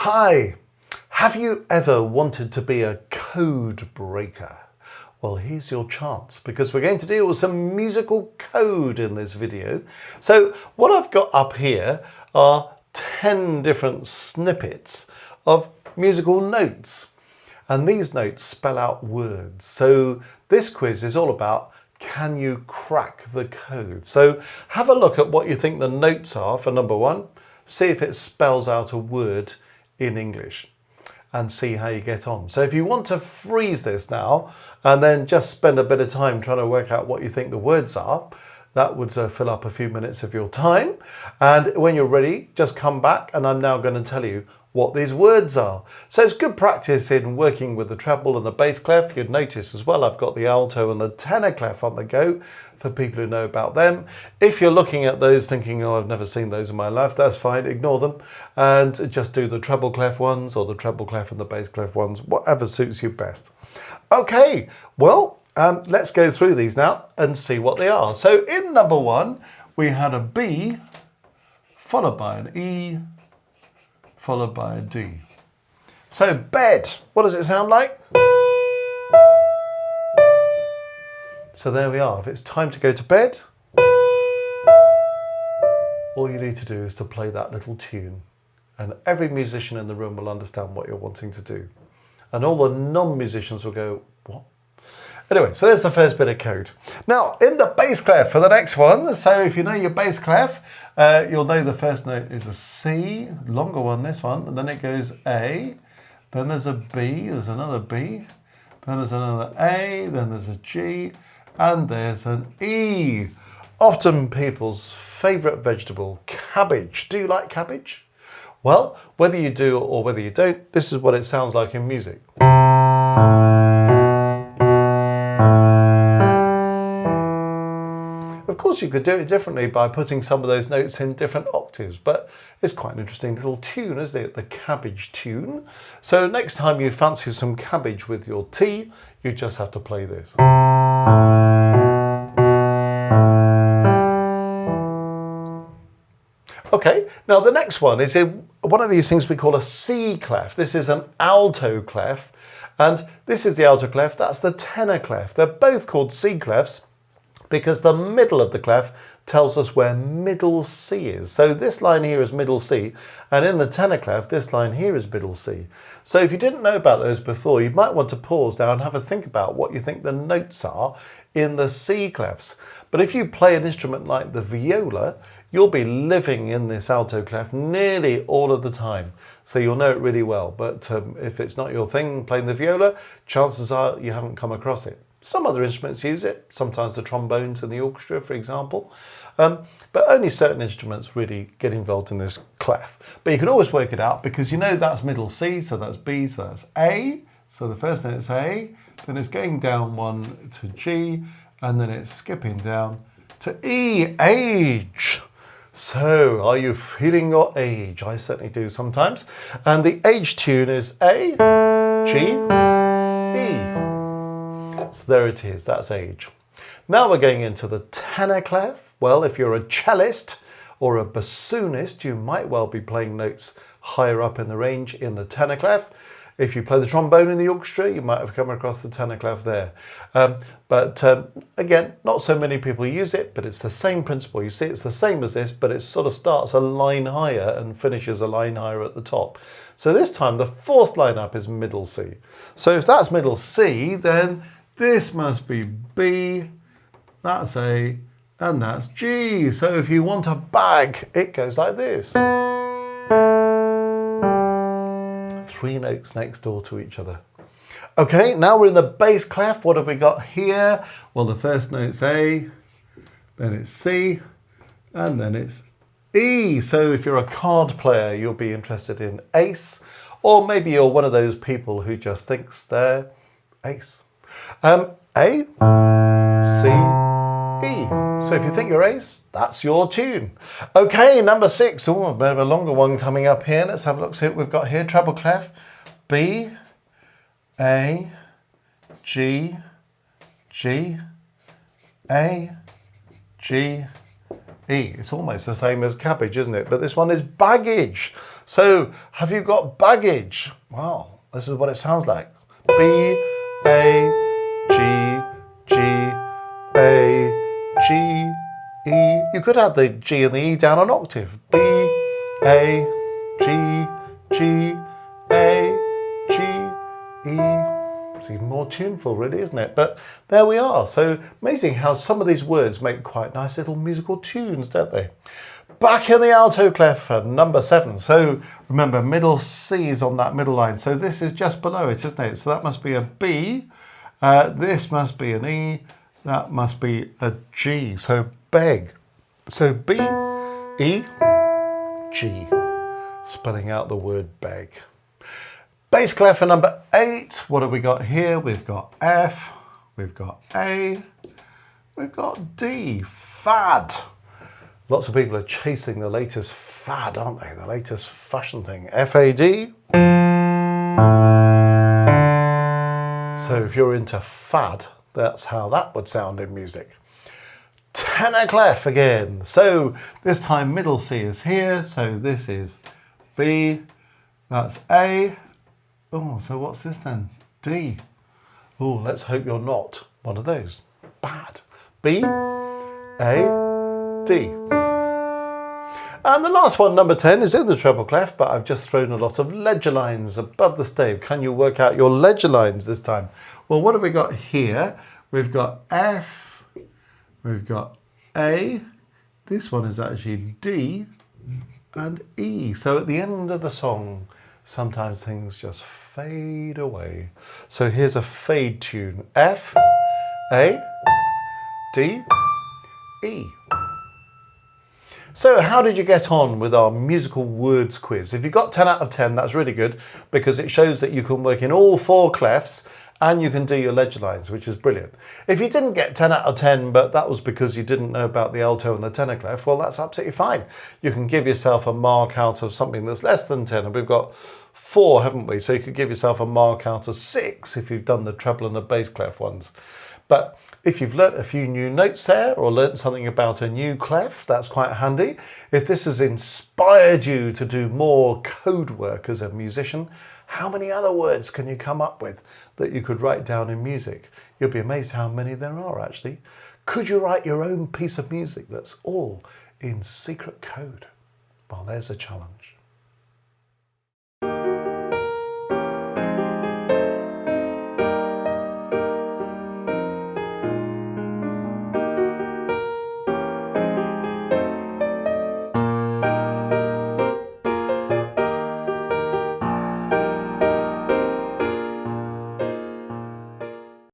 Hi, have you ever wanted to be a code breaker? Well, here's your chance because we're going to deal with some musical code in this video. So what I've got up here are 10 different snippets of musical notes. And these notes spell out words. So this quiz is all about, can you crack the code? So have a look at what you think the notes are for number one. See if it spells out a word in English and see how you get on. So if you want to freeze this now and then just spend a bit of time trying to work out what you think the words are, that would fill up a few minutes of your time. And when you're ready, just come back and I'm now going to tell you what these words are. So it's good practice in working with the treble and the bass clef. You'd notice as well I've got the alto and the tenor clef on the go for people who know about them. If you're looking at those thinking, oh, I've never seen those in my life, that's fine, ignore them and just do the treble clef ones or the treble clef and the bass clef ones, whatever suits you best. Okay, well, let's go through these now and see what they are. So in number one, we had a B followed by an E followed by a D. So bed, what does it sound like? So there we are. If it's time to go to bed, all you need to do is to play that little tune and every musician in the room will understand what you're wanting to do. And all the non-musicians will go, what? Anyway, so there's the first bit of code. Now, in the bass clef for the next one, so if you know your bass clef, you'll know the first note is a C, longer one, this one, and then it goes A, then there's a B, there's another B, then there's another A, then there's a G, and there's an E. Often people's favourite vegetable, cabbage. Do you like cabbage? Well, whether you do or whether you don't, this is what it sounds like in music. Of course, you could do it differently by putting some of those notes in different octaves, but it's quite an interesting little tune, isn't it? The cabbage tune. So next time you fancy some cabbage with your tea, you just have to play this. Okay, now the next one is one of these things we call a C clef. This is an alto clef, and this is the alto clef, that's the tenor clef. They're both called C clefs because the middle of the clef tells us where middle C is. So this line here is middle C, and in the tenor clef, this line here is middle C. So if you didn't know about those before, you might want to pause now and have a think about what you think the notes are in the C clefs. But if you play an instrument like the viola, you'll be living in this alto clef nearly all of the time. So you'll know it really well. But if it's not your thing, playing the viola, chances are you haven't come across it. Some other instruments use it, sometimes the trombones in the orchestra, for example. But only certain instruments really get involved in this clef. But you can always work it out because you know that's middle C, so that's B, so that's A. So the first note is A, then it's going down one to G, and then it's skipping down to E, age. So, are you feeling your age? I certainly do sometimes. And the age tune is A, G, E. So there it is, that's age. Now we're going into the tenor clef. Well, if you're a cellist or a bassoonist, you might well be playing notes higher up in the range in the tenor clef. If you play the trombone in the orchestra, you might have come across the tenor clef there. Again, not so many people use it, but it's the same principle. You see, it's the same as this, but it sort of starts a line higher and finishes a line higher at the top. So this time, the fourth line up is middle C. So if that's middle C, then this must be B, that's A, and that's G. So if you want a bag, it goes like this. Three notes next door to each other. Okay, now we're in the bass clef. What have we got here? Well, the first note's A, then it's C, and then it's E. So if you're a card player, you'll be interested in ace, or maybe you're one of those people who just thinks they're ace. A, C, E. So if you think you're ace, that's your tune. Okay, number 6. Oh, a bit of a longer one coming up here. Let's have a look, see what we've got here. Treble clef. B, A, G, G, A, G, E. It's almost the same as cabbage, isn't it? But this one is baggage. So, have you got baggage? Well, this is what it sounds like. B, A, G, G, A, G, E. You could have the G and the E down an octave. B, A, G, G, A, G, E. It's even more tuneful, really, isn't it? But there we are. So amazing how some of these words make quite nice little musical tunes, don't they? Back in the alto clef for number 7. So remember, middle C is on that middle line. So this is just below it, isn't it? So that must be a B. This must be an E. That must be a G. So beg. So B, E, G. Spelling out the word beg. Bass clef for number 8. What have we got here? We've got F, we've got A, we've got D. Fad. Lots of people are chasing the latest fad, aren't they? The latest fashion thing. F-A-D. So if you're into fad, that's how that would sound in music. Tenor clef again. So this time middle C is here. So this is B. That's A. Oh, so what's this then? D. Oh, let's hope you're not one of those. Bad. B, A, D. And the last one, number 10, is in the treble clef, but I've just thrown a lot of ledger lines above the stave. Can you work out your ledger lines this time? Well, what have we got here? We've got F, we've got A, this one is actually D, and E. So at the end of the song, sometimes things just fade away. So here's a fade tune. F, A, D, E. So how did you get on with our musical words quiz? If you got 10 out of 10, that's really good because it shows that you can work in all 4 clefs and you can do your ledger lines, which is brilliant. If you didn't get 10 out of 10, but that was because you didn't know about the alto and the tenor clef, well, that's absolutely fine. You can give yourself a mark out of something that's less than 10, and we've got 4, haven't we? So you could give yourself a mark out of 6 if you've done the treble and the bass clef ones. But if you've learnt a few new notes there or learnt something about a new clef, that's quite handy. If this has inspired you to do more code work as a musician, how many other words can you come up with that you could write down in music? You'll be amazed how many there are actually. Could you write your own piece of music that's all in secret code? Well, there's a challenge.